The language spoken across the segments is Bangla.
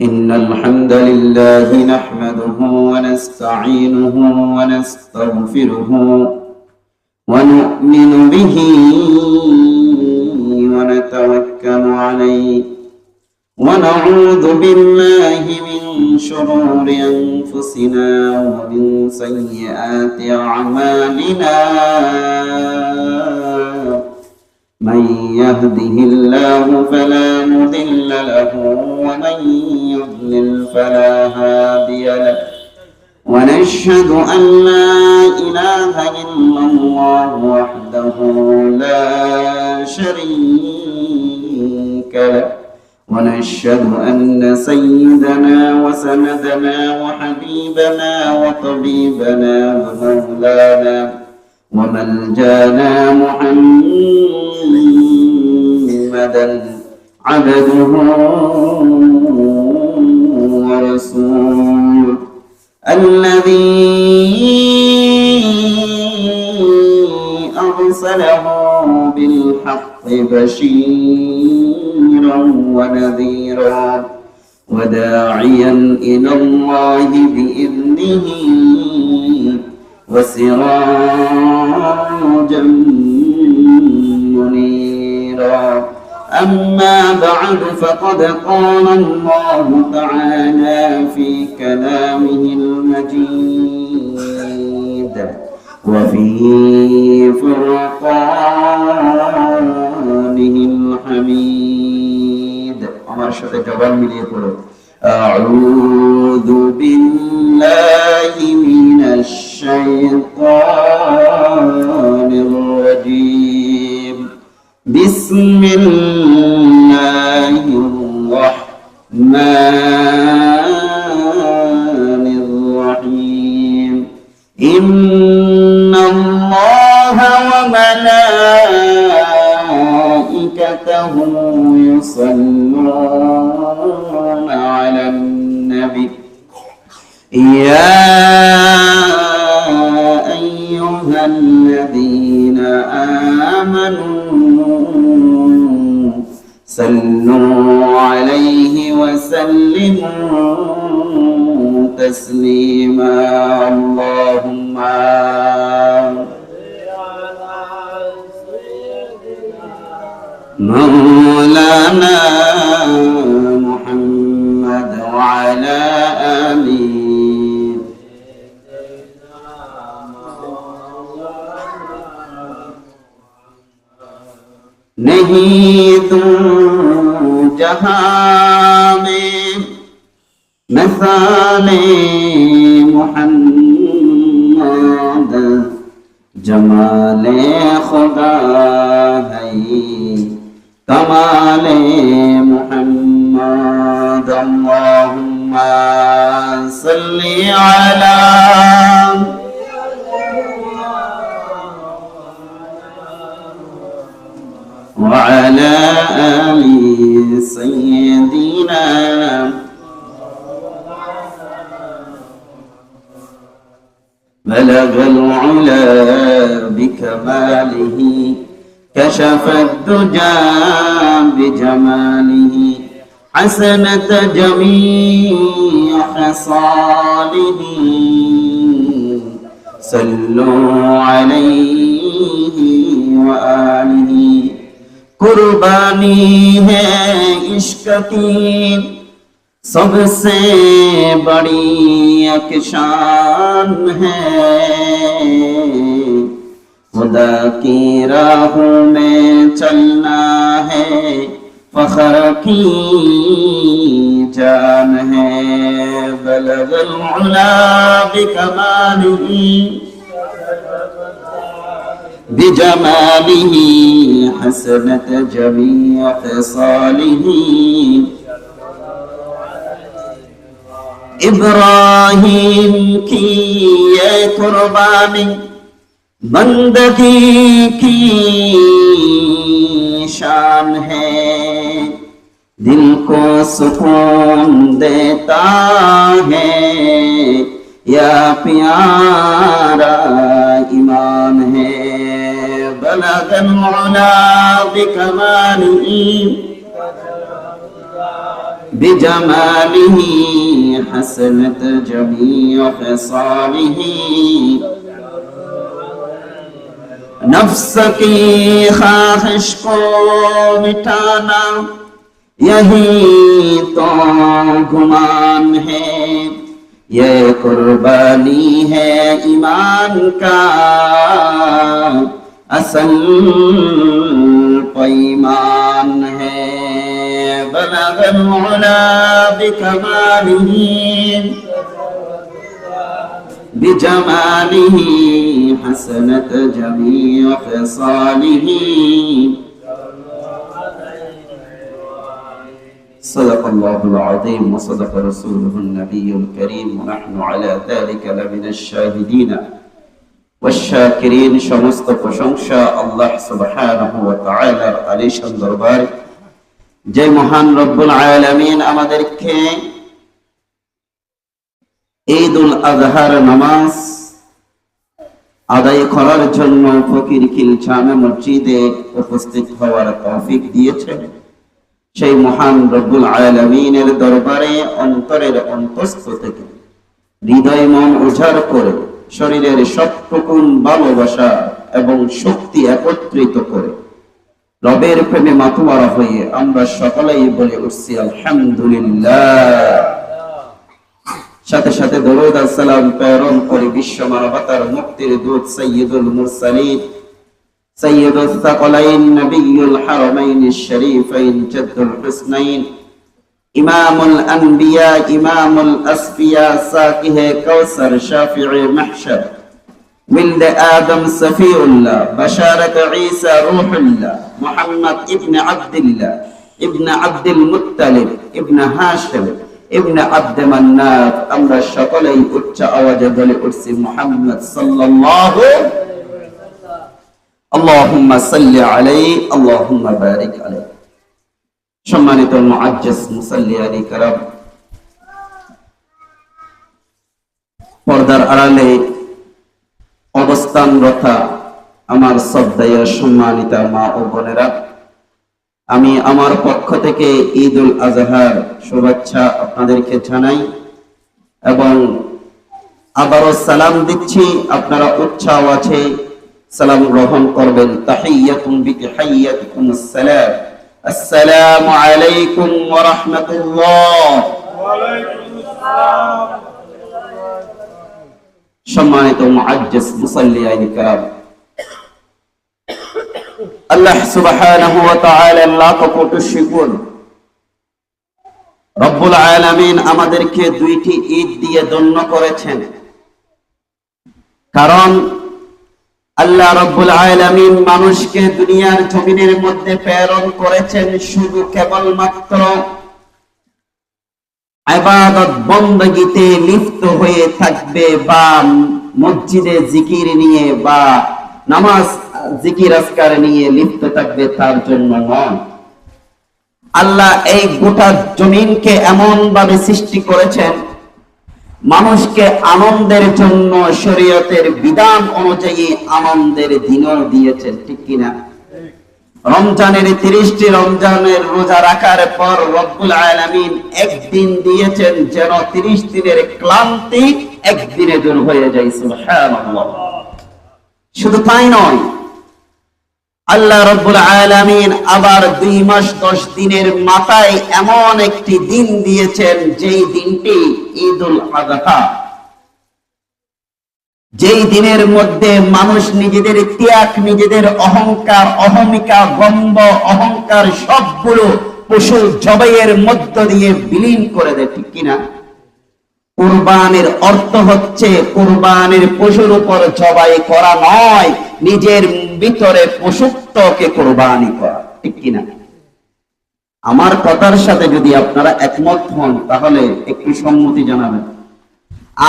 إن الحمد لله نحمده ونستعينه ونستغفره ونؤمن به ونتوكل عليه ونعوذ بالله من شرور أنفسنا ومن سيئات أعمالنا من يهده الله فلا مضل له ومن يضلل فلا هادي له ونشهد أن لا إله إلا الله وحده لا شريك له ونشهد أن سيدنا وسندنا وحبيبنا وطبيبنا ومولانا وملجانا محمدا عبده ورسوله الذي أرسله بالحق بشيرا ونذيرا وداعيا إلى الله بإذنه وسراجا منيرا أما بعد فقد قال الله تعالى في كلامه المجيد وفي فرقانه الحميد আমার সাথে জবান মিলিয়ে পড়ো أعوذ بالله من الشيطان الرجيم بسم الله الرحمن الرحيم إن الله وملائكته يصلون على النبي يا أيها الذين آمنوا صلوا عليه وسلموا تسليما اللهم مولانا محمد وعلى آله नहीं तू जहां में मिसाले मोहम्मद जमाले खुदा है कमाले मोहम्मद अल्लाहुम्मा सल्ली अला وعلى آل سيدنا بلغ العلا بكماله كشف الدجى بجماله حسنت جميع خصاله صلوا عليه وآله कुर्बानी है इश्क की सबसे बड़ी एक शान है खुदा की राहों में चलना है फख्र की जान है बलगल उला बिकमालिही بجماله حسنت جميع خصاله इब्राहिम की ये कुर्बानी बंदगी की शान है दिल को सुकून देता है या प्यारा ईमान है बलगल उला बिकमालिही بجماله حسنت جميع خصاله नफ्स की ख्वाहिश को मिटाना यही तो गुमान है, ये कुर्बानी है ईमान का असल पैमान है। बलगल उला बिकमालिही बिजमालिही हसनत जमीअ खिसालिही। सदक़ल्लाहुल अज़ीम व सदक़ रसूलुहुन नबियुल करीम व नहनु अला ज़ालिका लमिनश शाहिदीन ওয়াশ-শাকিরিন। সমস্ত প্রশংসা আল্লাহ সুবহানাহু ওয়া তাআলার আলিশান দরবারে, যে মহান রব্বুল আলামিন আমাদেরকে ঈদুল আযহার নামাজ আদায় করার জন্য ফকিরখিল জামে মসজিদে উপস্থিত হওয়ার তৌফিক দিয়েছেন। সেই মহান রব্বুল আলামিনের দরবারে অন্তরের অন্তঃস্থ থেকে হৃদয় মন উজাড় করে শরীরের সবটুকুন ভালোবাসা এবং শক্তি একত্রিত করে রবের প্রেমে মাতোয়ারা হয়ে আমরা সকলেই বলে উঠছি আলহামদুলিল্লাহ। সাথে সাথে দরুদ আর সালাম প্রেরণ করে বিশ্ব মানবতার মুক্তির দূত সাইয়্যিদুল মুরসালিন সাইয়্যিদুস সাকালাইন নবিয়্যুল হারামাইনিশ শরীফাইন জাদ্দুল হুসনাইন ইমামুল আনবিয়া ইমামুল আসফিয়া সাকিহে কাউসার শাফিঈ মাহশর ولد آدم صفي الله بشارة عيسى روح الله محمد ابن عبد الله ابن عبد المطلب ابن هاشم ابن عبد مناف আমরা সকলেই উচ্চ আওয়াজে বলে উঠছি মুহাম্মদ সাল্লাল্লাহু আল্লাহুম্মা সাল্লি আলাইহি আল্লাহুম্মা বারিক আলাইহি। সম্মানিত মুআজ্জাজ মুসাল্লিয়ানি کرام, পর্দার আড়ালে অবস্থানরত আমার শ্রদ্ধেয় সম্মানিত মা ও বোনেরা, আমি আমার পক্ষ থেকে ঈদুল আজহার শুভেচ্ছা আপনাদেরকে জানাই এবং আবারও সালাম দিচ্ছি। আপনারা উচ্চ আওয়াজে সালাম গ্রহণ করবেন। তাহিয়াতুন বিতাহিয়াতিকুমুস সালাম, আসসালামু আলাইকুম ওয়া রাহমাতুল্লাহ। ওয়া আলাইকুমুস সালাম। সম্মানিত মুআজ্জাজ মুসাল্লিয়ানি کرام, আল্লাহ সুবহানাহু ওয়া তাআলা লাখ কোটি শুকর, রব্বুল আলামিন আমাদেরকে দুইটি ঈদ দিয়ে ধন্য করেছেন। কারণ আল্লাহ রব্বুল আলামিন মানুষকে দুনিয়ার জমিনের মধ্যে প্রেরণ করেছেন শুধু কেবলমাত্র ইবাদত বندگিতে লিপ্ত হয়ে থাকবে বা মসজিদে জিকির নিয়ে বা নামাজ জিকির আজকার নিয়ে লিপ্ত থাকবে, তার জন্য নয়। আল্লাহ এই গোটা জমিনকে এমন ভাবে সৃষ্টি করেছেন মানুষকে আনন্দের জন্য শরীয়তের বিধান অনুযায়ী আনন্দের দিনও দিয়েছেন, ঠিক কিনা? রমজানের 30টি রমজানের রোজা রাখার পর রব্বুল আলামিন একদিন দিয়েছেন যেন 30 দিনের ক্লান্তি একদিনে দূর হয়ে যায়। সুবহানাল্লাহ। শুধু তাই নয়, আল্লাহ রব্বুল আলামিন আবার 2 মাস 10 দিনের মাথায় এমন একটি দিন দিয়েছেন যেই দিনটি ঈদুল আযহা, যেই দিনের মধ্যে মানুষ নিজেদের ত্যাগ, নিজেদের অহংকার, অহমিকা, গম্ব, অহংকার সবগুলো পশু জবাইয়ের মধ্য দিয়ে বিলীন করে দেয়, ঠিক কিনা? কুরবানির অর্থ হচ্ছে কুরবানির পশুর উপর জবাই করা নয়, নিজের ভিতরে পশুত্বকে কুরবানি করা, ঠিক কিনা? আমার কথার সাথে যদি আপনারা একমত হন তাহলে একটু সম্মতি জানাবেন,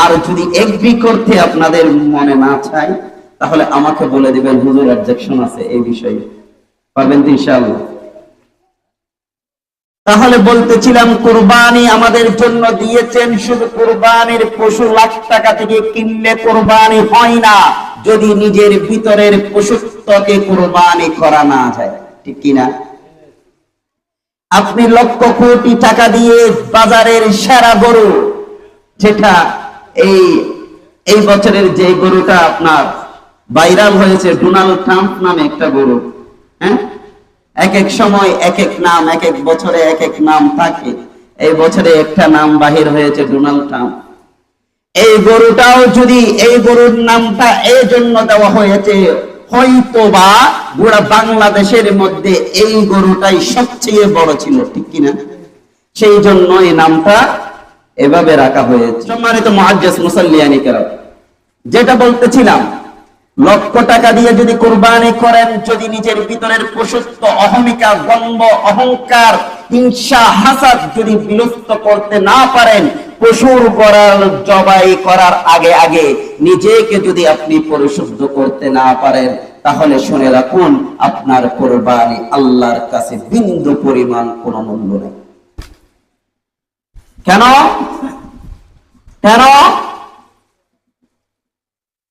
আর যদি এগ্রি করতে আপনাদের মনে না চায় তাহলে আমাকে বলে দিবেন হুজুর অবজেকশন আছে এই বিষয়ে। পারবেন তো ইনশাআল্লাহ? তাহলে বলতেছিলাম কুরবানি আমাদের জন্য দিয়েছেন, শুধু কুরবানির পশু লাখ টাকা থেকে কিনলে কুরবানি হয় না যদি নিজের ভিতরের পশুত্বকে কুরবানি করা না যায়, ঠিক কিনা? আপনি লক্ষ কোটি টাকা দিয়ে বাজারের সেরা গরু, যেটা এই বছরের যে গরুটা আপনার ভাইরাল হয়েছে, ডোনাল্ড ট্রাম্প নামে একটা গরু, হ্যাঁ, এক এক সময় এক এক নাম, এক এক বছরে এক এক নাম থাকে। এই বছরে একটা নাম বাহির হয়েছে, ডোনাল্ড ট্রাম্প। এই গরুটাও যদি, এই গরুর নামটা এই জন্য দেওয়া হয়েছে, হয়তো বা গোটা বাংলাদেশের মধ্যে এই গরুটাই সবচেয়ে বড় ছিল, ঠিক কিনা? সেই জন্য এই নামটা এভাবে রাখা হয়েছে। সম্মানিত মুআজ্জাজ মুসাল্লিয়ানি কেরাম, যেটা বলতেছিলাম, লক্ষ টাকা দিয়ে যদি কুরবানি করেন, যদি নিজের ভিতরের পশুত্ব, অহমিকা, গম্ব, অহংকার, হিংসা, হাসাদ যদি বিলুপ্ত করতে না পারেন, পশুর করার জবাই করার আগে আগে নিজেকে যদি আপনি পরিশুদ্ধ করতে না পারেন, তাহলে শুনে রাখুন, আপনার কুরবানি আল্লাহর কাছে বিন্দু পরিমাণ কোনো মূল্য নেই। কেন?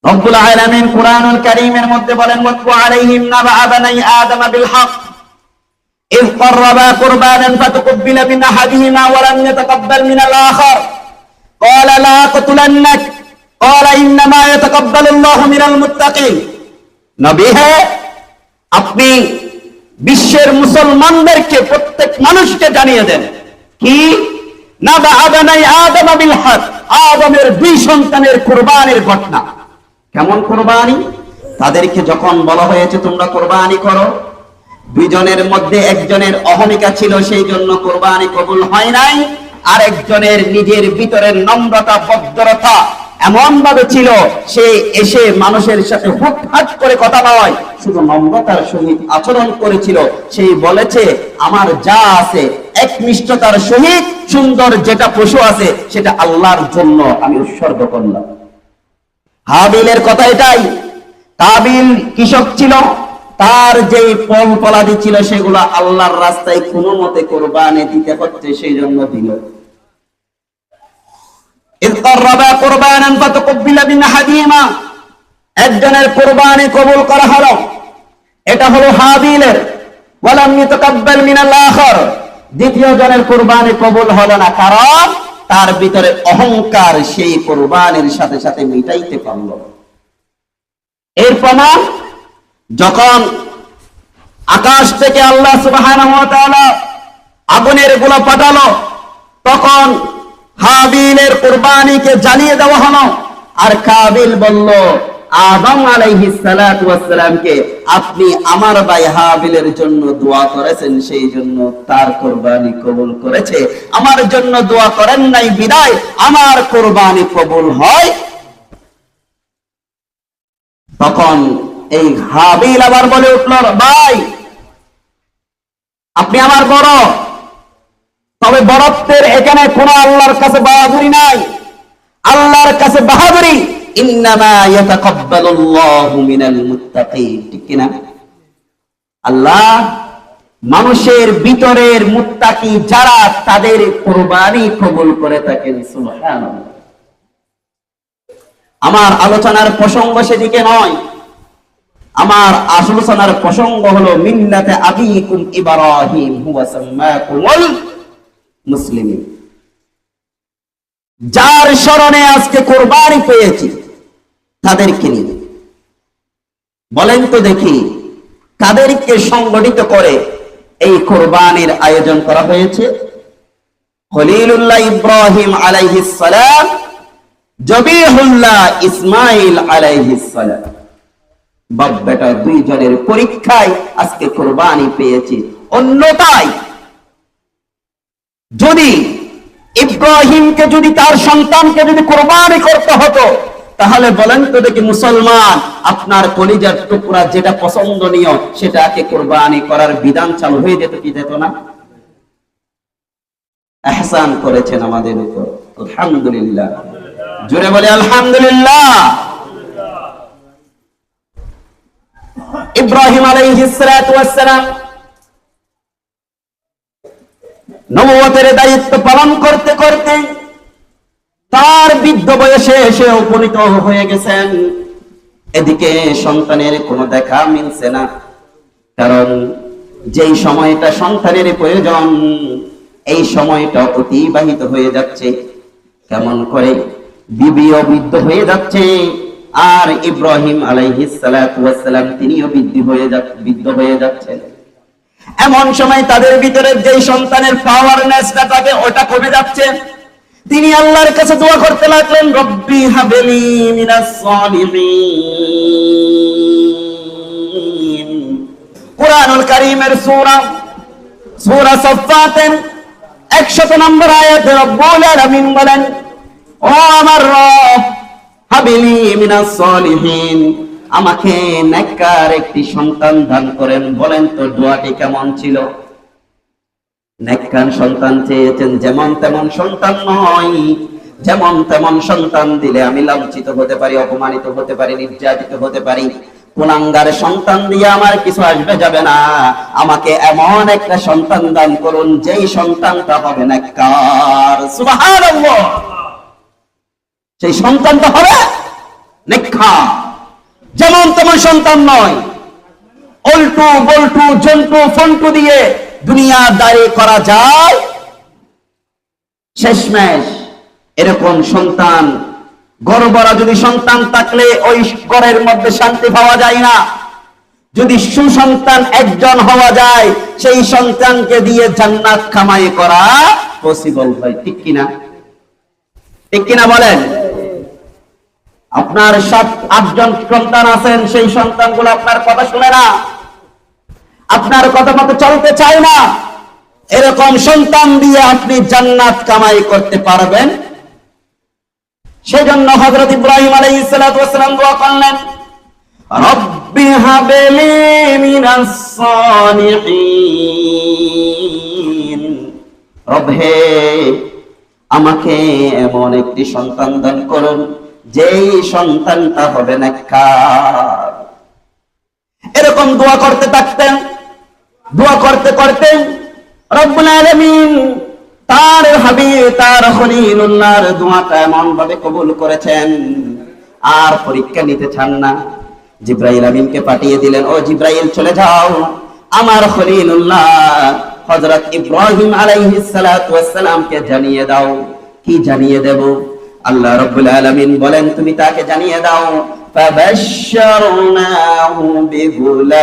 রব্বুল আলামিন কুরআনুল কারীমের মধ্যে বলেন, ওয়াতলু আলাইহিম নাবা বানি আদম বিল হক ইয قربا قربانا فتقبل من احدهما ولم يتقبل من الاخر قال لا اقتلنك قال انما يتقبل الله من المتقين। নবী হে, আপনি বিশ্বের মুসলমানদেরকে, প্রত্যেক মানুষকে জানিয়ে দেন কি, নাবা বানি আদম বিল হক, আদমের দুই সন্তানের কুরবানির ঘটনা। কেমন কুরবানি? তাদেরকে যখন বলা হয়েছে তোমরা কুরবানি করো, দুইজনের মধ্যে একজনের অহমিকা ছিল, সেই জন্য কুরবানি কবুল হয় নাই। আর একজনের নিজের ভিতরের নম্রতা, ভদ্রতা এমন ভাবে ছিল, সে এসে মানুষের সাথে হুটহাট করে কথা নয়, শুধু নম্রতার সহিত আচরণ করেছিল। সেই বলেছে, আমার যা আছে একনিষ্ঠতার সহিত সুন্দর যেটা পশু আছে সেটা আল্লাহর জন্য আমি উৎসর্গ করলাম। হাবিলের কথা এটাই। কাবিল কৃষক ছিল, তার যে ফল ফলাদি ছিল সেগুলো আল্লাহর রাস্তায় কোনো মতে কুরবানি দিতে হচ্ছে, সেই জন্য দিল। ইয قربا قربانا فتقبل من احدهما, একজনের কুরবানি কবুল করা হলো, এটা হলো হাবিলের। ওয়ালাম ইয়াতাকাব্বাল মিনাল আখার, দ্বিতীয় জনের কুরবানি কবুল হলো না, কারণ তার ভিতরে অহংকার সেই কুরবানির সাথে সাথে মিটাইতে পারল। এর প্রমাণ, যখন আকাশ থেকে আল্লাহ সুবহানাহু ওয়া তাআলা আগুনের গোলা পাঠালো, তখন হাবিলের কুরবানিকে জ্বালিয়ে দেওয়া হলো। আর কাবিল বলল আদম আলাইহিস সালাতু ওয়াস সালামকে, আপনি আমার ভাই হাবিলের জন্য দোয়া করেছেন, সেই জন্য তার কুরবানি কবুল করেছে, আমার জন্য দোয়া করেন নাই বিদায় আমার কুরবানি কবুল হয়। তখন এই হাবিল আবার বলে উঠল, ভাই আপনি আমার বড়, তবে বড়ত্বের এখানে কোন আল্লাহর কাছে বাহাদুরি নাই। আল্লাহর কাছে বাহাদুরি ইন্নামা ইয়াতাকাব্বালুল্লাহু মিনাল মুত্তাকিন, ঠিক কিনা? আল্লাহ মানুষের ভিতরের মুত্তাকি যারা, তাদের কুরবানি কবুল করে থাকেন। সুবহানাল্লাহ। আমার আলোচনার প্রসঙ্গ সেদিকে নয়, আমার আলোচনার প্রসঙ্গ হলো মিল্লাতে আবিকুম ইব্রাহিম হুয়া সাম্মাকুমুল মুসলিমিন। যার স্মরণে আজকে কুরবানি পেয়েছি তাদেরকে নিয়ে বলেন তো দেখি, কাদেরকে সংগঠিত করে এই কুরবানির আয়োজন করা হয়েছে? খলিলুল্লাহ ইব্রাহিম আলাইহিস সালাম, জবিহুল্লাহ ইসমাইল আলাইহিস সালাম, বাপ বেটা দুইজনের পরীক্ষায় আজকে কুরবানি পেয়েছি। অন্যথায় যদি ইব্রাহিমকে, যদি তার সন্তানকে যদি কুরবানি করতে হতো, তাহলে বলেন তো দেখি মুসলমান, আপনার কলিজার টুকরা যেটা পছন্দনীয় সেটাকে কুরবানি করার বিধান চালু হয়ে যেত কি যেত না? ইহসান করেছেন আমাদের উপর, আলহামদুলিল্লাহ। জোরে বলে আলহামদুলিল্লাহ। ইব্রাহিম আলাইহিস সালাতু ওয়াস সালাম নবুয়তের দায়িত্ব পালন করতে করতে তার বৃদ্ধ বয়সে এসে উপনীত হয়ে গেছেন। এদিকে সন্তানের কোনো দেখা মিলছে না, কারণ যেই সময়টা সন্তানের প্রয়োজন এই সময়টা অতিবাহিত হয়ে যাচ্ছে। কেমন করে? বিবিও বৃদ্ধ হয়ে যাচ্ছে, আর ইব্রাহিম আলাইহিস সালাতু ওয়াস সালাম তিনিও বৃদ্ধ হয়ে যাচ্ছেন। এমন সময় তাদের ভিতরে যেই সন্তানের পাওয়ারনেসটা থাকে ওটা কমে যাচ্ছে। তিনি আল্লাহর কাছে দোয়া করতে লাগলেন, রব্বি হাবলি মিনাস সালিহিন। কুরআনুল কারীমের সূরা সাফফাতের 100 নম্বর আয়াতে রব্বুল আলামিন বলেন, ও আমার রব, হাবলি মিনাস সালিহিন, আমাকে নেককার একটি সন্তান দান করেন। বলেন তো দোয়াটি কেমন ছিল? নেককার সন্তান চেয়েছেন, যেমন তেমন সন্তান নয়। যেমন তেমন সন্তান দিলে আমি লাঞ্ছিত হতে পারি, অপমানিত হতে পারি, নির্যাতিত হতে পারি। কুলাঙ্গার সন্তান দিয়ে আমার কিছু আসবে যাবে না। আমাকে এমন একটা সন্তান দান করুন যেই সন্তানটা হবে নেককার। সুবহানাল্লাহ। সেই সন্তানটা হবে নেককার, যেমন তেমন সন্তান নয়। উল্টু বল্টু জন্টু ফন্টু দিয়ে দুনিয়াদারি করা যায়, শেষমেশ এরকম সন্তান, গর্ভরা যদি সন্তান থাকলে ওই ঘরের মধ্যে শান্তি পাওয়া যায় না। যদি সুসন্তান একজন হওয়া যায়, সেই সন্তানকে দিয়ে জান্নাত কামাই করা পসিবল হয়। ঠিক কিনা? ঠিক কিনা বলেন? আপনার 7-8 জন সন্তান আছেন, সেই সন্তানগুলো আপনার কথা শুনে না, আপনার কথা মতো চলতে চায় না। এরকম সন্তান দিয়ে আপনি জান্নাত কামাই করতে পারবেন? সেজন্য হযরত ইব্রাহিম আলাইহিস সালাতু ওয়াস সালাম দোয়া করলেন, রব্বি হাবলি মিনাস সালিহিন। রব হে, আমাকে এমন একটি সন্তান দান করুন যেই সন্তানটা হবে নেককার। এরকম দোয়া করতে থাকতেন। দোয়া করতে করতে রব্বুল আলামিন তার হাবিব, তার খলিলুল্লাহর দোয়াটা এমন ভাবে কবুল করেছেন, আর পরীক্ষা নিতে চান না। জিবরাইল আমিনকে পাঠিয়ে দিলেন, ও জিবরাইল চলে যাও, আমার খলিলুল্লাহ হযরত ইব্রাহিম আলাইহিস সালাতু ওয়াস সালামকে জানিয়ে দাও। কি জানিয়ে দেব? আল্লাহ রাব্বুল আলামিন বলেন, তুমি তাকে জানিয়ে দাও, ফাবাশশারনাহু বিগুলামিন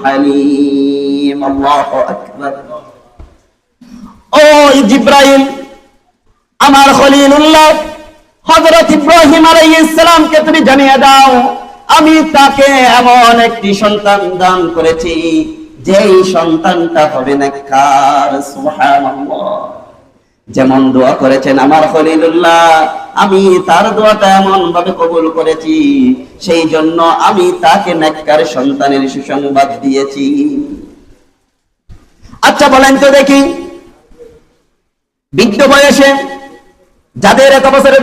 হালিম। আল্লাহু আকবার। ও জিবরাইল, আমার খলিলুল্লাহ হযরত ইব্রাহিম আলাইহিস সালামকে তুমি জানিয়ে দাও, আমি তাকে এমন একটি সন্তান দান করেছি যেই সন্তানটা হবে নেককার। সুবহানাল্লাহ। যেমন দোয়া করেছেন আমার খলিলুল্লাহ, আমি তার দোয়াটা এমন ভাবে কবুল করেছি, সেই জন্য আমি তাকে নেককার সন্তানের সুসংবাদ দিয়েছি। আচ্ছা বলেন তো দেখি, বৃদ্ধ বয়সে যাদের 1 বছরের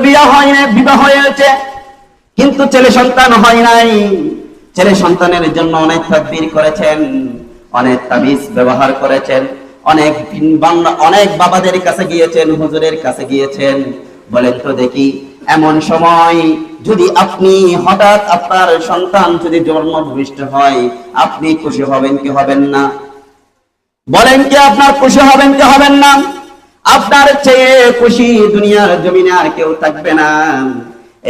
বিবাহ হয়েছে কিন্তু ছেলে সন্তান হয় নাই, ছেলে সন্তানের জন্য অনেক তাদবীর করেছেন, অনেক তাবিজ ব্যবহার করেছেন, অনেক বাবাদের কাছে গিয়েছেন, হুজুরের কাছে গিয়েছেন। বলেন তো দেখি, এমন সময় যদি আপনি হঠাৎ আপনার সন্তান যদি জন্মভূমিষ্ঠ হয়, আপনি খুশি হবেন কি হবেন না? বলেন কি আপনার খুশি হবেন কি হবেন না? আপনার চেয়ে খুশি দুনিয়ার জমিনে আর কেউ থাকবে না।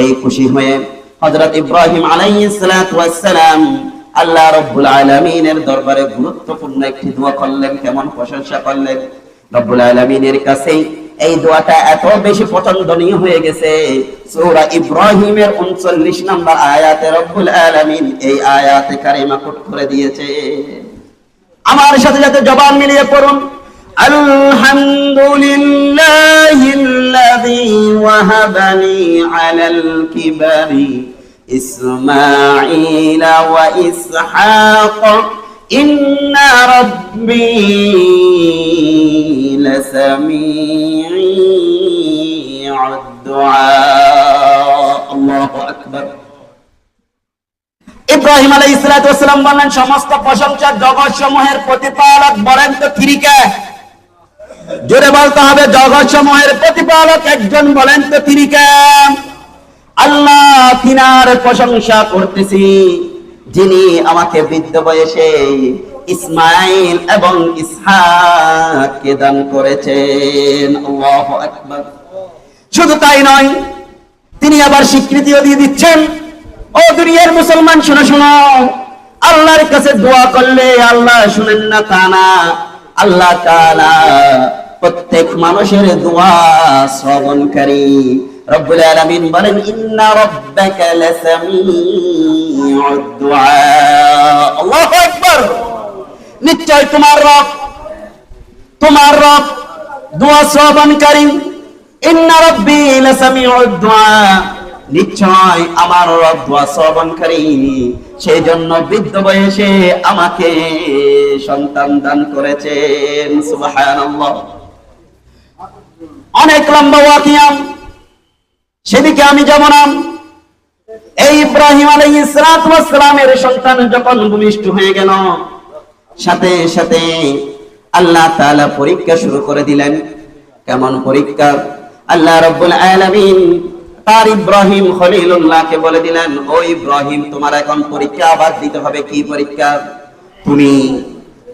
এই খুশি হয়ে হযরত ইব্রাহিম আলাইহিস সালাতু ওয়াস সালাম আল্লাহ রাব্বুল আলামিনের দরবারে গুরুত্বপূর্ণ একটি দোয়া করলেন। কেমন প্রশংসা করলেন! রব্বুল আলামিনের কাছে এই দোয়াটা এত বেশি পছন্দনীয় হয়ে গেছে, সূরা ইব্রাহিমের 39 নম্বর আয়াতে রব্বুল আলামিন এই আয়াতে কারিমা কোট করে দিয়েছে। আমার সাথে সাথে জবান মিলিয়ে পড়ুন, আলহামদুলিল্লাহিল্লাযী ওয়াহাবানি আলাল কিবারি ইসমাঈল ওয়া ইসহাক ইন্না রাব্বী লাসামিউদ দুআ। আল্লাহু আকবার। ইব্রাহিম আলাইহিস সালাতু ওয়াস সালাম বলেন, সমস্ত প্রশংসা জগৎ সমূহের প্রতিপালক। বলেন তো তিনি কে? জোরে বলতে হবে, জগৎ সমূহের প্রতিপালক একজন। বলেন তো তিনি কে? আল্লাহ। তিনার প্রশংসা করতেছি যিনি আমাকে বৃদ্ধ বয়সে ইসমাইল এবং ইসহাককে দান করেছেন। আল্লাহু আকবার। শুধু তাই নয়, তিনি আবার স্বীকৃতিও দিয়ে দিচ্ছেন, ও দুনিয়ার মুসলমান শোনো শোনো, আল্লাহর কাছে দোয়া করলে আল্লাহ শুনেন না তা না, আল্লাহ তাআলা প্রত্যেক মানুষের দোয়া শ্রবণকারী। রব্বুল আলামিন বলেন, ইন্না রাব্বাকা লাসামিউদ দুআ। আল্লাহু আকবার। নিশ্চয় তোমার রব দোয়া শ্রবণকারী। ইন্না রাব্বি লাসামিউদ দুআ, নিশ্চয় আমার রব দোয়া শ্রবণকারী। সেই জন্য বৃদ্ধ বয়সে আমাকে সন্তান দান করেছেন। সুবহানাল্লাহ। অনেক লম্বা ওয়াকিয়া, সেদিকে আমি যাব না। এই ইব্রাহিম আলাইহিস সালামের সন্তান যখন ভূমিষ্ঠ হয়ে গেল, সাথে সাথে আল্লাহ তাআলা পরীক্ষা শুরু করে দিলেন। কেমন পরীক্ষা? আল্লাহ রাব্বুল আলামিন তার ইব্রাহিম খলিলুল্লাহকে বলে দিলেন, ও ইব্রাহিম, তোমার এখন পরীক্ষা আবার দিতে হবে। কি পরীক্ষা?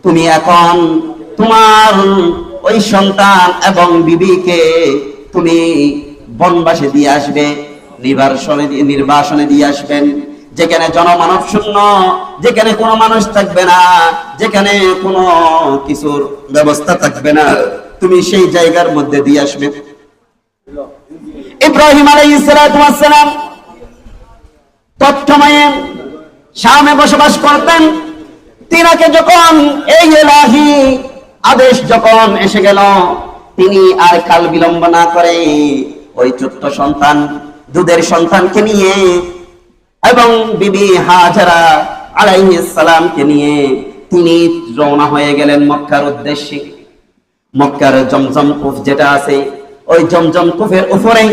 তুমি এখন তোমার ওই সন্তান এবং বিবিকে তুমি বনবাসে দিয়ে আসবে, নির্বাসনে দিয়ে আসবেন, যেখানে জনমানব শূন্য, যেখানে কোনো মানুষ থাকবে না, যেখানে কোনো কিছুর ব্যবস্থা থাকবে না, তুমি সেই জায়গার মধ্যে দিয়ে আসবে। ইব্রাহিম আলাইহিস সালাম তৎসময়ে শামে বসবাস করতেন। তিনাকে যখন এই ইলাহি আদেশ যখন এসে গেল, তিনি আর কাল বিলম্ব না করে ওই ছোট্ট সন্তান, দুধের সন্তানকে নিয়ে এবং বিবি হাজারা আলাইহিস সালামকে নিয়ে তিনি রওনা হয়ে গেলেন মক্কার উদ্দেশ্যে। মক্কার জমজম কূপ যেটা আছে, ওই জমজম কূপের উপরে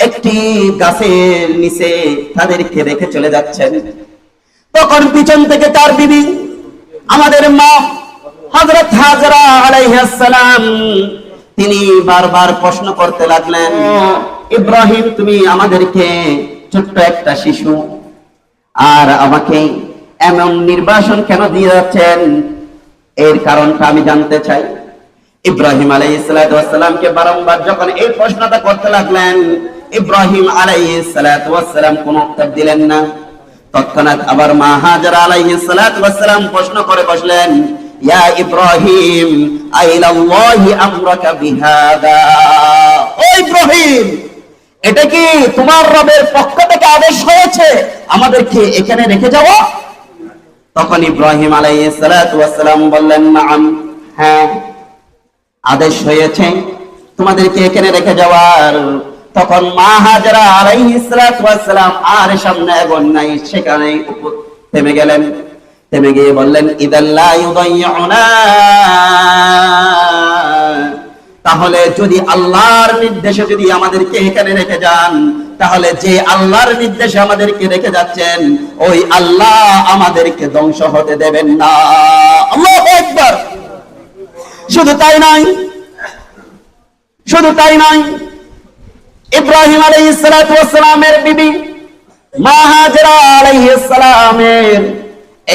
একটি গাছের নিচে তাদেরকে রেখে চলে যাচ্ছেন। তখন পিছন থেকে তার বিবি, আমাদের মা হযরত হাজরা আলাইহিস সালাম, তিনি বারবার প্রশ্ন করতে লাগলেন, ইব্রাহিম, তুমি আমাদেরকে ছোট্ট একটা শিশু আর আমাকে এমন নির্বাসন কেন দিয়ে যাচ্ছেন? এর কারণটা আমি জানতে চাই। ইব্রাহিম আলাইহিস সালামকে বারংবার যখন এই প্রশ্নটা করতে লাগলেন, ইব্রাহিম আলাইহিস সালাম কোনো উত্তর দিলেন না। তৎক্ষণাৎ আবার মা হাজারা আলাইহিস সালাম প্রশ্ন করে বসলেন, ইয়া ইব্রাহিম, আইলাল্লাহি আমরাকা বিহাদা। ও ইব্রাহিম, এটা কি তোমার রবের পক্ষ থেকে আদেশ হয়েছে আমাদেরকে এখানে রেখে যাওয়া? তখন ইব্রাহিম আলাইহিস সালাম বললেন, নাম, হ্যাঁ, আদেশ হয়েছে তোমাদেরকে এখানে রেখে যাওয়ার। তখন মা হাজরা আলাইহিস সালাম আর সামনে এগোন নাই, সেখানেই থেমে গেলেন। থেমে গিয়ে বললেন, ইদাল্লা ইউদাইয়ুনা, তাহলে যদি আল্লাহর নির্দেশে যদি আমাদেরকে এখানে রেখে যান, তাহলে যে আল্লাহর নির্দেশে আমাদেরকে রেখে যাচ্ছেন, ওই আল্লাহ আমাদেরকে ধ্বংস হতে দেবেন না। আল্লাহু আকবার। শুধু তাই নয়, ইব্রাহিম আলাইহিস সালামের বিবি মা হাজরা আলাইহিস সালামের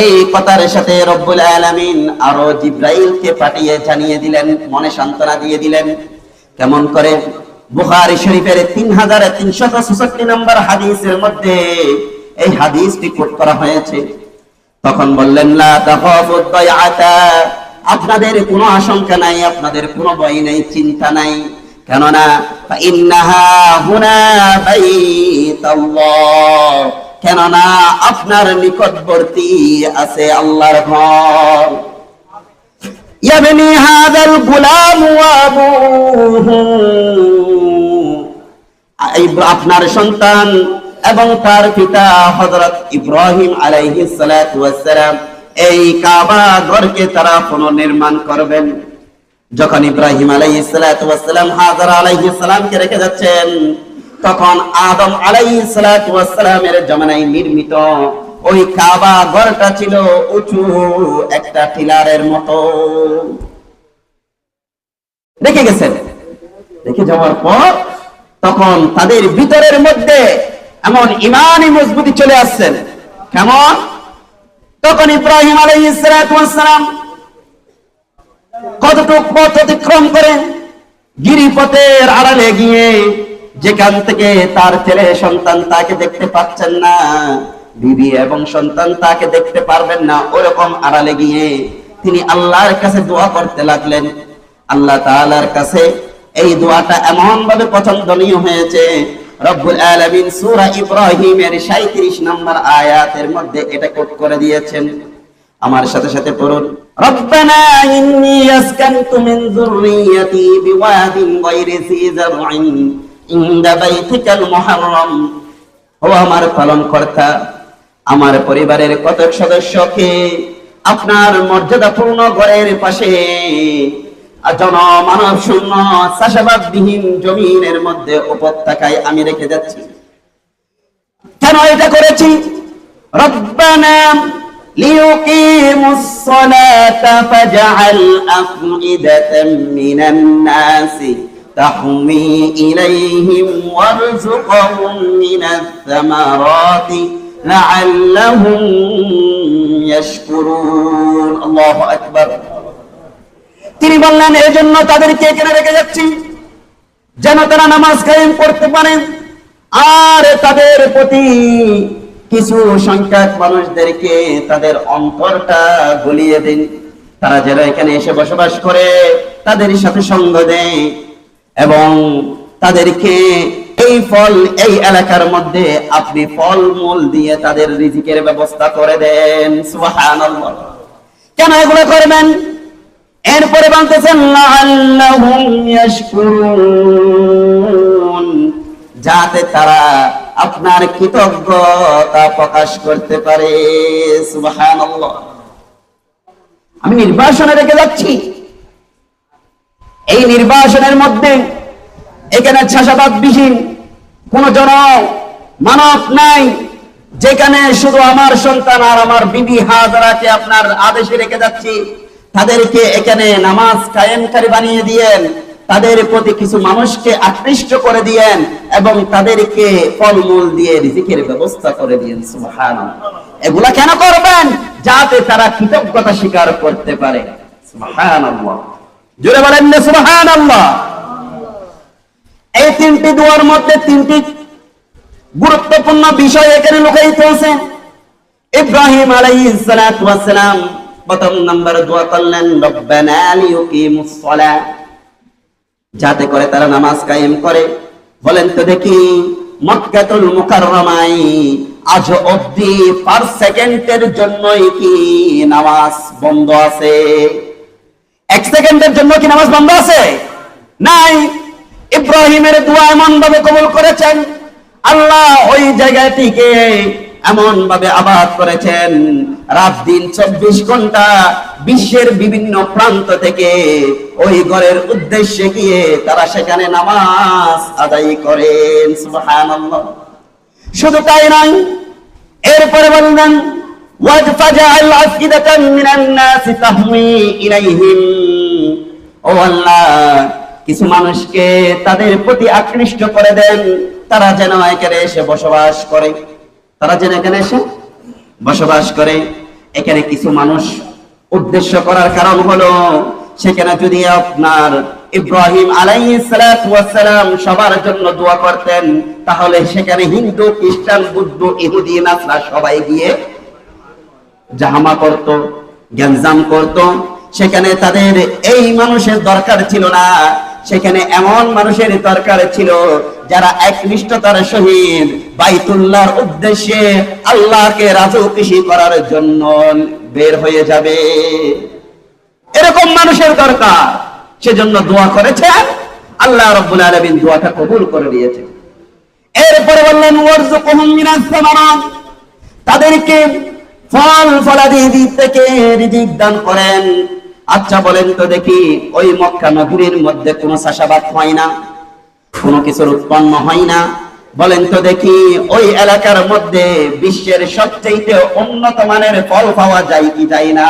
এই কথার সাথে রব্বুল আলামিন আরো জিবরাইলকে পাঠিয়ে জানিয়ে দিলেন, মনে সান্ত্বনা দিয়ে দিলেন। কেমন করে? বুখারী শরীফের 3366 নম্বর হাদিসের মধ্যে এই হাদিসটি কোট করা হয়েছে। তখন বললেন, লা তাখাফু দাইআতা, আপনাদের কোনো আশঙ্কা নাই, আপনাদের কোনো ভয় নাই, চিন্তা নাই। কেননা ইন্নাহা হুনা বাইতুল্লাহ, কেননা আপনার নিকটবর্তী আছে আল্লাহর ঘর। ইয়াবনি হাযাল গুলাম ওয়া আবুহু, আপনার সন্তান এবং তার পিতা হযরত ইব্রাহিম আলাইহিস সালাম এই কাবা ঘরকে তারা পুনর্নির্মাণ করবেন। যখন ইব্রাহিম আলাইহিস সালাম হাজরা আলাইহিস সালামকে রেখে যাচ্ছেন, তখন আদম আলাইহিস সালামের জামানায় নির্মিত ওই কাবা ঘরটা ছিল উঁচু একটা টিলারের মতো। রেখে গেছেন। রেখে যাওয়ার পর তখন তাদের ভিতরের মধ্যে এমন ঈমানি মজবুতি চলে আসছেন। কেমন? তখন ইব্রাহিম আলাইহিস সালাম কতটুক পথ অতিক্রম করে গিরিপথের আড়ালে গিয়ে, যেখান থেকে তার ছেলে সন্তান তাকে দেখতে পাচ্ছেন না, বিবি এবং সন্তান তাকে দেখতে পারবেন না, ওরকম আড়ালে গিয়ে তিনি আল্লাহর কাছে দোয়া করতে লাগলেন। আল্লাহ তাআলার কাছে এই দোয়াটা এমন ভাবে পছন্দনীয় হয়েছে, রব্বুল আলামিন সূরা ইব্রাহিমের 37 নম্বর আয়াতের মধ্যে এটা কোট করে দিয়েছেন। আমার সাথে সাথে পড়ুন, রব্বানা ইন্নী আসকানতু মিন যুররিয়াতি বিওয়াদিন গায়রি যী যারইন ইনদা বাইতিকাল মুহাররম। ও আমার পালনকর্তা, আমার পরিবারের কতক সদস্যকে আপনার মর্যাদাপূর্ণ ঘরের পাশে জনমানব শূন্য চাষাবাদবিহীন জমিনের মধ্যে উপত্যকায় আমি রেখে যাচ্ছি। কেন এটা করেছি? রব্বানা লিয়ুকিমুস সালাতা ফাজআল আফইদাতাম মিনান নাসি তাহমি ইলাইহিম ওয়ারযুকহুম মিনাস সামারাতি লাআল্লাহুম ইয়াশকুরুন। আল্লাহু আকবার। তিনি বললেন, এই জন্য তাদেরকে এখানে রেখে যাচ্ছি যেন তারা নামাজ কায়েম করতে পারেন, আর তাদের প্রতি কিছু সংখ্যক মানুষদেরকে তাদের অন্তরটা গলিয়ে দিন, তারা যেন এখানে এসে বসবাস করে, তাদের সাথে সঙ্গ দেয় এবং তাদেরকে এই এলাকার মধ্যে আপনি ফলমূল দিয়ে তাদের রিজিকের ব্যবস্থা করে দেন। সুবহানাল্লাহ। কেন এগুলো করবেন? এরপরে বলতেছেন লাআল্লাহুম ইয়াশকুরুন, যাতে তারা আপনার কৃতজ্ঞতা প্রকাশ করতে পারে। সুবহানাল্লাহ। আমি নির্বাসনে রেখে যাচ্ছি, এই নির্বাসনের মধ্যে এখানে চাষাবাদবিহীন কোন মানব নাই, যেখানে শুধু আমার সন্তান আর আমার বিবি হাজারাকে আপনার আদেশে রেখে যাচ্ছি, তাদেরকে এখানে নামাজ কায়েমকারী বানিয়ে দিয়েন, তাদের প্রতি কিছু মানুষকে আকৃষ্ট করে দিয়েন এবং তাদেরকে ফলমূল দিয়ে রিজিকের ব্যবস্থা করে দিয়েন। সুবহানাল্লাহ। এগুলা কেন করবেন? যাতে তারা কৃতজ্ঞতা স্বীকার করতে পারে। সুবহানাল্লাহ। জোরে বলেন না সুবহানাল্লাহ। এই তিনটি দোয়ার মধ্যে তিনটি গুরুত্বপূর্ণ বিষয় এখানে লুকায়িত আছে। ইব্রাহিম আলাইহিস সালাতু ওয়াস সালাম প্রথম নম্বর দোয়া করলেন, রব্বানা লিয়ুকিমুস সালাহ, যাতে করে তারা নামাজ কায়েম করে। বলেন তো দেখি, মক্কাতুল মুকাররমায় আজ অবধি পার সেকেন্ডের জন্যই কি নামাজ বন্ধ আছে? এক সেকেন্ডের জন্য কি নামাজ বন্ধ আছে? নাই। ইব্রাহিমের দোয়া এমন ভাবে কবুল করেছেন, আল্লাহ ওই জায়গাটিকে এমন ভাবে আবাদ করেছেন, রাত দিন 24 ঘন্টা বিশ্বের বিভিন্ন প্রান্ত থেকে ওই ঘরের উদ্দেশ্যে গিয়ে তারা সেখানে নামাজ আদায় করেন। সুবহানাল্লাহ। শুধু তাই নয়, এরপরে বললেন, ওয়াজফাজআল আফইদাতাম মিনান নাসি তাহমি ইলাইহিম। ও আল্লাহ, কিছু মানুষকে তাদের প্রতি আকৃষ্ট করে দেন, তারা যেন এখানে এসে বসবাস করে, তারা যেন এখানে এসে বসবাস করে। এখানে কিছু মানুষ উদ্দেশ্য করার কারণ হলো, সেখানে যদি আপনার ইব্রাহিম আলাইহিস সালাতু ওয়াস সালাম সবার জন্য দোয়া করতেন, তাহলে সেখানে হিন্দু, খ্রিস্টান, বৌদ্ধ, ইহুদি, নাসরা সবাই গিয়ে জাহামা করত, গ্যাঞ্জাম করত। সেখানে তাদের এই মানুষের দরকার ছিল না, সেখানে এমন মানুষের দরকার ছিল যারা একনিষ্ঠতার সহিত বাইতুল্লাহর উদ্দেশ্যে আল্লাহকে রাজি খুশি করার জন্য বের হয়ে যাবে। এরকম মানুষের দরকার, সেজন্য দোয়া করেছেন, আল্লাহ রাব্বুল আলামিন দোয়াটা কবুল করে দিয়েছেন। এরপরে বললেন, ওয়ারযুকহুম মিনাস সামারাত, তাদেরকে ফল ফলাদি থেকে রিজিক দান করেন। আচ্ছা বলেন তো দেখি, ওই মক্কা নগরীর মধ্যে কোনো চাষাবাদ হয় না, কোনো কিছুর উৎপন্ন হয় না? বলেন তো দেখি, ওই এলাকার মধ্যে বিশ্বের সবচেয়ে উন্নত মানের ফল পাওয়া যায় কি যায় না?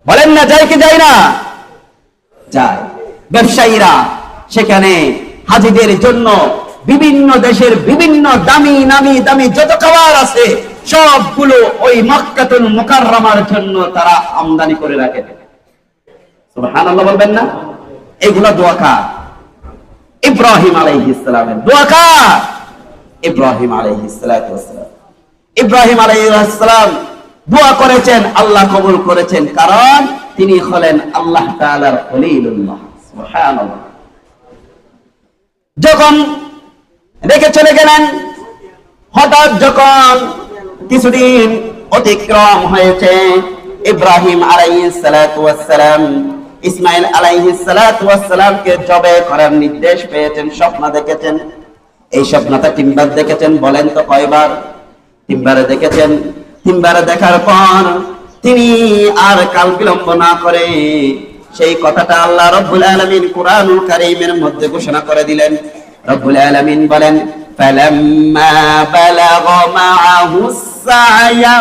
বলেন না, যায় কি যায় না? যায়। ব্যবসায়ীরা সেখানে হাজিদের জন্য বিভিন্ন দেশের বিভিন্ন দামি নামি দামি যত খাবার আছে সবগুলো ওই মক্কাতুল মুকাররমার জন্য তারা আমদানি করে রাখে। সুবহানাল্লাহ বলবেন না? এগুলা দোয়া কার? ইব্রাহিম আলাইহিস সালামের দোয়া কার? ইব্রাহিম আলাইহিস সালাতু ওয়াস সালাম। ইব্রাহিম আলাইহিস সালাম দোয়া করেছেন, আল্লাহ কবুল করেছেন, কারণ তিনি হলেন আল্লাহ তাআলার খলিলুল্লাহ। সুবহানাল্লাহ। যখন রেখে চলে গেলেন, হঠাৎ যখন কিছুদিন অতিক্রম হয়েছে, ইব্রাহিম আলাইহিস সালাতু ওয়াস সালাম ইসমাইল আলাইহিস সালাতু ওয়াস সালামকে জবে করার নির্দেশ পেয়েছেন, স্বপ্ন দেখেছেন। এই স্বপ্নটা তিনবার দেখেছেন। বলেন তো কয়বার? তিনবারে দেখেছেন। তিনবারে দেখার পর তিনি আর কাল বিলম্ব না করে সেই কথাটা আল্লাহ রাব্বুল আলামিন কুরআনুল কারীমের মধ্যে ঘোষণা করে দিলেন। রব্বুল আলামিন বলেন, ফালাম্মা বালাগা মাআহুস সা'য়া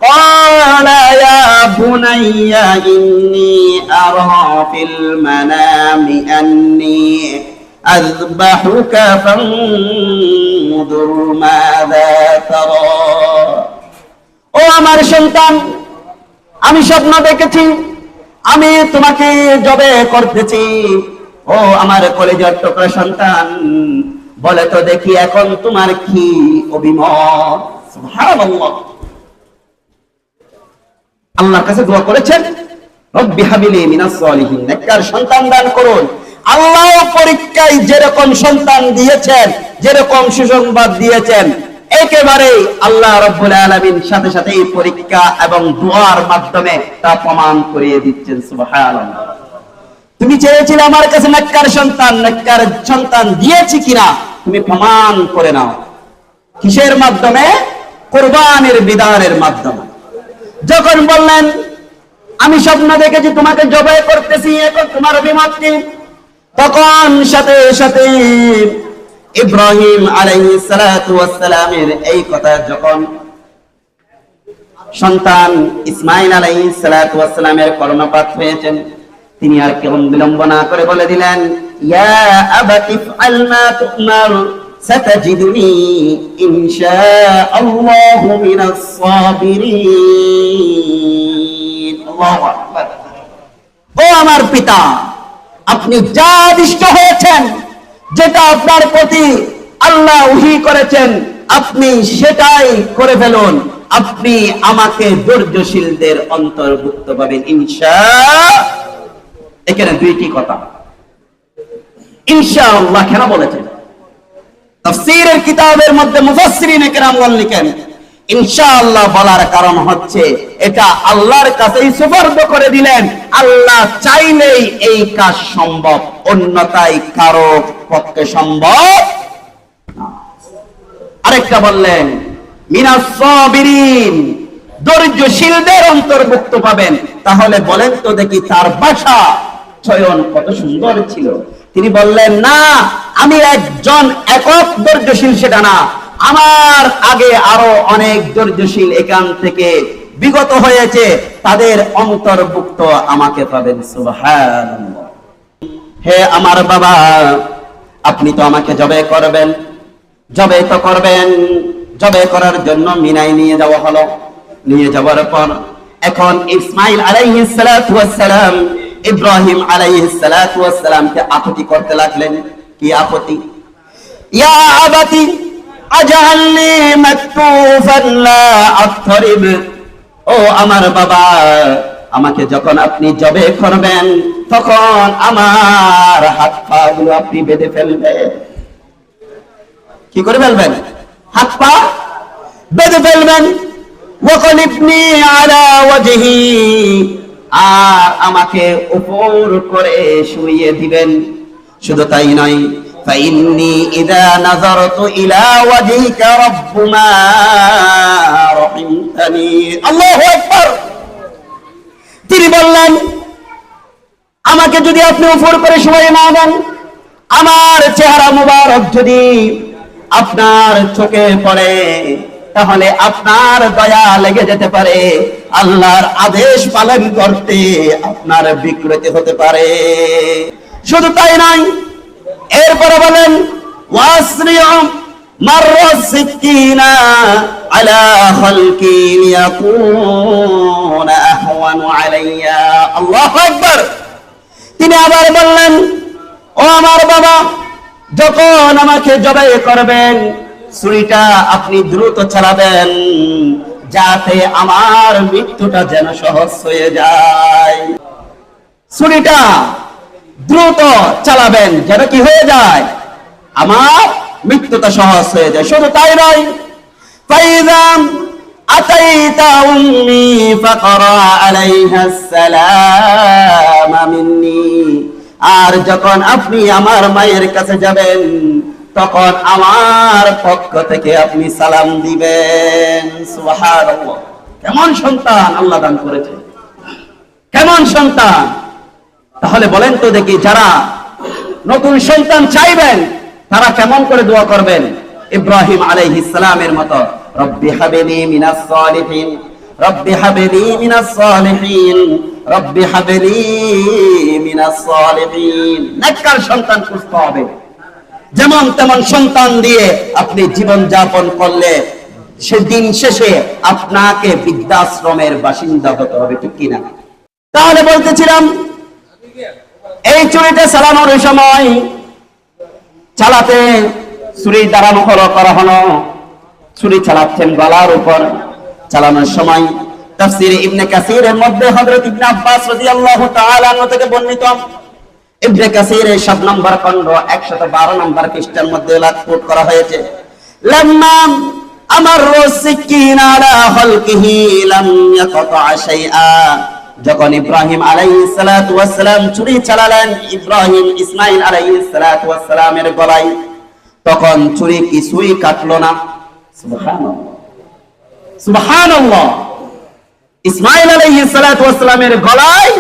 ক্বালা ইয়া বুনাইয়া ইন্নী আরা ফিল মানামি আন্নী আযবাহুকা ফানজুর মাযা তারা। ও আমার সন্তান, আমি স্বপ্ন দেখেছি, আমি তোমাকে জবে করতেছি। ও আমার কলেজের টুকরা সন্তান, বলে তো দেখি এখন তোমার কি অভিমত? সুবহানাল্লাহ। আল্লাহর কাছে দোয়া করেছেন, রব্বি হাবিলি মিনাস সালিহিন, নেককার সন্তান দান করুন। আল্লাহ পরীক্ষায় যেরকম সন্তান দিয়েছেন, যেরকম সুসংবাদ দিয়েছেন, একেবারে আল্লাহ রাব্বুল আলামিন সাথে সাথে এই পরীক্ষা এবং দোয়ার মাধ্যমে তা প্রমাণ করিয়ে দিচ্ছেন। সুবহানাল্লাহ। তুমি চেয়েছিলে আমার কাছে নেককার সন্তান, নেককার সন্তান দিয়েছি কিনা তুমি প্রমাণ করে নাও। কিসের মাধ্যমে? কুরবানির বিধানের মাধ্যমে। যখন বললেন আমি স্বপ্ন দেখেছি তোমাকে জবাই করতেছি, এখন তোমার অভিমত কি? তখন সাথে সাথে ইব্রাহিম আলাইহিস সালাতু ওয়াস সালামের এই কথা যখন সন্তান ইসমাইল আলাইহিস সালাতু ওয়াস সালামের কর্ণপাত হয়েছেন, তিনি আর কেমন বিলম্ব না করে বলে দিলেন, ইয়া আবাতি ফাআল মা তুমার সাতাজিদুনি ইনশাআল্লাহু মিনাস সাবিরিন। আল্লাহু আকবার। ও আমার পিতা, আপনি যা আদিষ্ট হয়েছেন, যেটা আপনার প্রতি আল্লাহ ওহী করেছেন, আপনি সেটাই করে ফেলুন। আপনি আমাকে ধৈর্যশীলদের অন্তর্ভুক্ত পাবেন ইনশাআল্লাহ। এখানে দুইটি কথা। ইনশাআল্লাহ কেন বলেছেন? তাফসীরের কিতাবের মধ্যে মুফাসসিরিনে কেরামগণ লিখেন, ইনশাআল্লাহ বলার কারণ হচ্ছে এটা আল্লাহর কাছেই সুপারদ করে দিলেন। আল্লাহ চাইলেই এই কাজ সম্ভব, অন্যথায় কারো পক্ষে সম্ভব না। আরেকটা বললেন মিনাস সাবিরিন, ধৈর্যশীলদের অন্তর্ভুক্ত পাবেন। তাহলে বলেন তো দেখি তার ভাষা চয়ন কত সুন্দর ছিল। তিনি বললেন, না আমি একজন একক ধৈর্যশীল সেটা না, আমার আগে আরো অনেক ধৈর্যশীল এখান থেকে বিগত হয়েছে, তাদের অন্তর্ভুক্ত আমাকে পাবেন। সুবহানাল্লাহ। হে আমার বাবা, আপনি তো আমাকে জবে করবেন, জবে তো করবেন। জবে করার জন্য মিনায় নিয়ে যাওয়া হলো। নিয়ে যাওয়ার পর এখন ইসমাইল আলাইহিস সালাতু ওয়াস সালাম ইব্রাহিম আলাইহিস সালাতু ওয়াস সালামকে আপত্তি করতে লাগলেন। কি আপত্তি? ইয়া আবাতি আজআলনি মাকতুফান লা আতরিব। ও আমার বাবা, আমাকে যখন আপনি জবে করবেন তখন আমার হাত পা গুলো আপনি বেঁধে ফেলবেন। কি করে ফেলবেন? হাত পা বেঁধে ফেলবেন। ওয়াকলিবনি আলা ওয়াজহি, আর আমাকে উপর করে শুইয়ে দিবেন। শুধু তাই নয়, ফাইন্নী ইযা নাযারতু ইলা ওয়াজহিকা রাব্বুমা রাহিমতানি। আল্লাহু আকবার। তিনি বললেন, আমাকে যদি আপনি উপর করে শুইয়ে না দেন, আমার চেহারা মুবারক যদি আপনার চোখে পড়ে, তাহলে আপনার দয়া লেগে যেতে পারে, আল্লাহর আদেশ পালন করতে আপনার বিকৃতি হতে পারে। শুধু তাই নয়, এরপরে বলেন ওয়াসরিউ মাররা সিকিনা আলা খালকি লিয়াকুনা আহওয়ানু আলাইয়া। আল্লাহু আকবার। তিনি আবার বললেন, ও আমার বাবা, যখন আমাকে জবাই করবেন ছুরিটা আপনি দ্রুত চালাবেন, যাতে আমার মৃত্যুটা যেন সহজ হয়ে যায়। ছুরিটা দ্রুত চালাবেন, যেন কি হয়ে যায়, আমার মৃত্যুটা সহজ হয়ে যায়। শুধু তাই নয়, ফাইযাম আতাইতা উম্মি ফাকরা আলাইহা আসসালাম মিন্নি। আর যখন আপনি আমার মায়ের কাছে যাবেন, তখন আমার পক্ষ থেকে আপনি সালাম দিবেন। সুবহানাল্লাহ। কেমন সন্তান আল্লাহ দান করেছে, কেমন সন্তান! তাহলে বলেন তো দেখি, যারা নতুন সন্তান চাইবেন তারা কেমন করে দোয়া করবেন? ইব্রাহিম আলাইহিস সালামের মতো, রব্বি হাবলি মিনাস সালিহিন, রব্বি হাবলি মিনাস সালিহিন, রব্বি হাবলি মিনাস সালিহিন। নেককার সন্তান খুঁজতে হবে। যেমন তেমন সন্তান দিয়ে আপনি জীবন যাপন করলে সেদিন শেষে আপনাকে বৃদ্ধাশ্রমের বাসিন্দা হতে হবে, ঠিক কিনা? তাহলে বলতেছিলাম, এই ছুরিটা চালানোর সময় চালাতে ছুরি দাঁড়ানো করা হলো, ছুরি চালাচ্ছেন গলার উপর। চালানোর সময় তাফসীরে ইবনে কাসীরের মধ্যে হযরত ইবনে আব্বাস রাদিয়াল্লাহু তাআলা আনহু থেকে বর্ণিত, ইবনে কাসীরের 7 নম্বর খণ্ড 112 নম্বর পৃষ্ঠার মধ্যে কোট করা হয়েছে, লাম্মা আমারু সিকিনা আলা খালকিহি লাম ইয়াকতা শাইআ। যখন ইব্রাহিম আলাইহিস সালাতু ওয়াস সালাম ছুরি চালালেন ইব্রাহিম ইসমাঈল আলাইহিস সালাতু ওয়াস সালামের গলায়, তখন ছুরি কিছুই কাটলো না। সুবহানাল্লাহ, সুবহানাল্লাহ। ইসমাঈল আলাইহিস সালাতু ওয়াস সালামের গলায়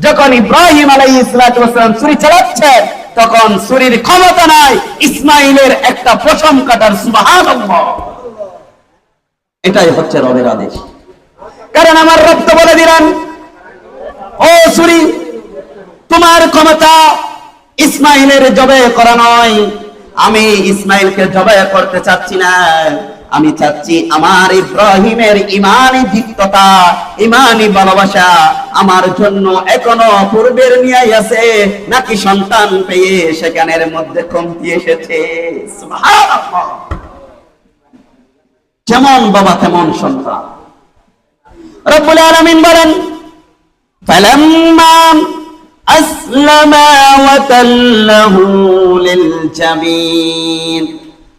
যখন ইব্রাহিম আলাইহিস সালাতু ওয়াস সালাম ছুরি চালাচ্ছেন, তখন ছুরির ক্ষমতা নাই ইসমাঈলের একটা পশম কাটার। সুবহানাল্লাহ। এটাই হচ্ছে রবের আদেশ। কারণ আমার রব তো বলে দিলেন, ও ছুরি, তোমার ক্ষমতা ইসমাঈলের জবাই করা নয়। আমি ইসমাঈলকে জবাই করতে চাচ্ছি না, আমি চাচ্ছি আমার ইব্রাহিমের ঈমানি দীপ্ততা, ঈমানি ভালোবাসা আমার জন্য এখনো পূর্বের ন্যায় আছে, নাকি সন্তান পেয়ে সেখানের মধ্যে কমতি এসেছে। সুবহানাল্লাহ। যেমন বাবা তেমন সন্তান। রব্বুল আলামিন বলেন, ফালাম্মা আসলামা ওয়া তাল্লাহু লিল জামিন।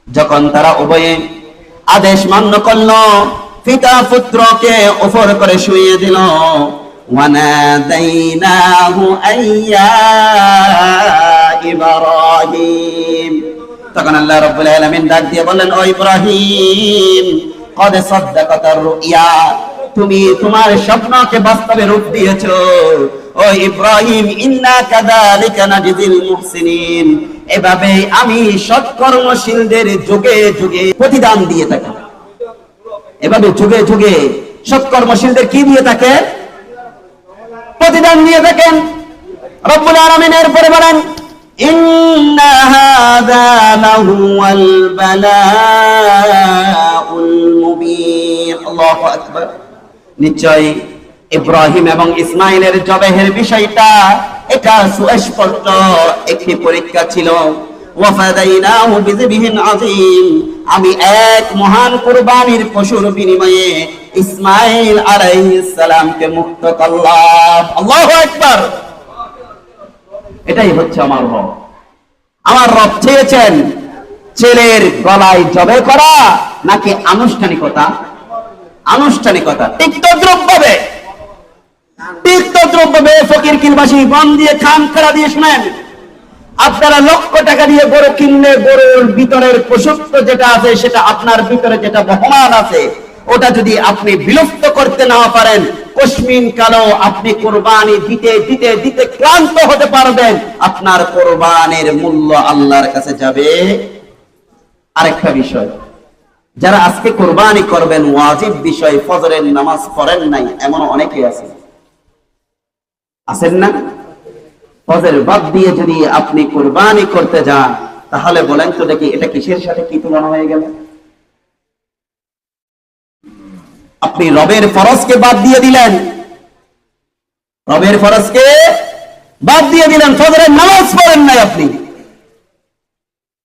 যখন তারা উভয়ে আদেশ মান্য করল, পিতা পুত্রকে উপর করে শুইয়ে দিল, ওয়ানাদাইনাহু আইয়া ইব্রাহিম। তখন আল্লাহ রাব্বুল আলামিন ডাক দিয়ে বললেন, ও ইব্রাহিম, কদ সাদ্দাকাতার রুইয়া, তুমি তোমার স্বপ্নকে বাস্তবে রূপ দিয়েছো। ও ইব্রাহিম, ইন্না কাযালিকা নাজিল মুহসিনিন, এভাবে আমি সৎকর্মশীলদের যুগে যুগে প্রতিদান দিয়ে থাকি। এভাবে যুগে যুগে সৎকর্মশীলদের কি দিয়ে থাকে? প্রতিদান দিয়ে থাকেন। রব্বুল আলামিন এরপরে বলেন, ইন্না হাযা লাহুয়াল বালাউল মুবিন। আল্লাহু আকবার। নিশ্চয় ইব্রাহিম এবং ইসমাঈলের জবাইয়ের বিষয়টা এটা সুস্পষ্ট একটি পরীক্ষা ছিল। ওয়াফাদাইনাহু বিযিবহিন আযীম, আমি এক মহান কুরবানির পশুর বিনিময়ে ইসমাঈল আলাইহিস সালামকে মুক্ত করলাম। আল্লাহু আকবার। এটাই হচ্ছে আমার রব। আমার রব চেয়েছেন ছেলের গলায় জবাই করা নাকি আনুষ্ঠানিকতা? আনুষ্ঠানিকতা। তিক্তদ্রব্যবে ফকির কিলবাসী বন দিয়ে খান খেলা দিয়ে শুনেন, আপনারা লক্ষ টাকা দিয়ে গরু কিনলে গরুর ভিতরের পশুত্ব যেটা আছে, সেটা আপনার ভিতরে যেটা বহমান আছে, ওটা যদি আপনি বিলুপ্ত করতে না পারেন, কশমিন কালো আপনি কোরবানি দিতে দিতে দিতে ক্লান্ত হতে পারবেন, আপনার কোরবানির মূল্য আল্লাহর কাছে যাবে। আরেকটা বিষয়, যারা আজকে কোরবানি করবেন ওয়াজিব বিষয়, ফজরের নামাজ পড়েন নাই এমন অনেকে আছেন না? ফজর বাদ দিয়ে যদি আপনি কোরবানি করতে যান, তাহলে বলেন তো দেখি এটা কিসের সাথে কি তুলনা হয়ে গেল? আপনি রবের ফরজকে বাদ দিয়ে দিলেন, রবের ফরজকে বাদ দিয়ে দিলেন, ফজরের নামাজ পড়েন নাই আপনি,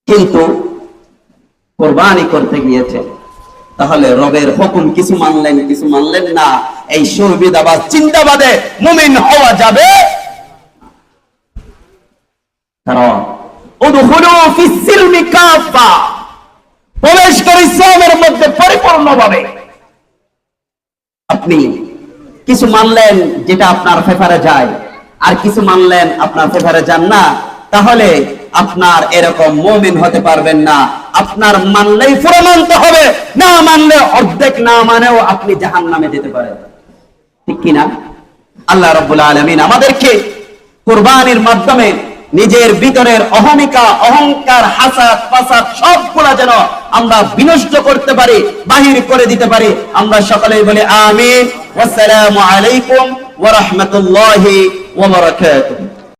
কিন্তু কোরবানি করতে গিয়েছেন। তাহলে রবের হুকুম কিছু মানলেন কিছু মানলেন না, এই সুবিধাবাদ চিন্তাবাদে মুমিন হওয়া যাবে? কারণ উদখুলু ফিস সিলমি কাফা, প্রবেশ করে ইসলামের মধ্যে পরিপূর্ণভাবে। আপনি কিছু মানলেন যেটা আপনার ফেভারে যায়, আর কিছু মানলেন আপনার ফেভারে যান না, তাহলে আপনার এরকম মুমিন হতে পারবেন না। আপনার মানলেই পুরো মানতে হবে, না মানলে অর্ধেক না মানেও আপনি জাহান্নামে যেতে পারেন, ঠিক কিনা? আল্লাহ রাব্বুল আলামিন আমাদেরকে কুরবানির মাধ্যমে নিজের ভিতরের অহমিকা, অহংকার, হাসাদ, ফাসাদ সবগুলা যেন আমরা বিনষ্ট করতে পারি, বাহির করে দিতে পারি। আমরা সকলেই বলি আমিন। ওয়াসসালামু আলাইকুম ওয়া রাহমাতুল্লাহি ওয়া বারাকাতুহু।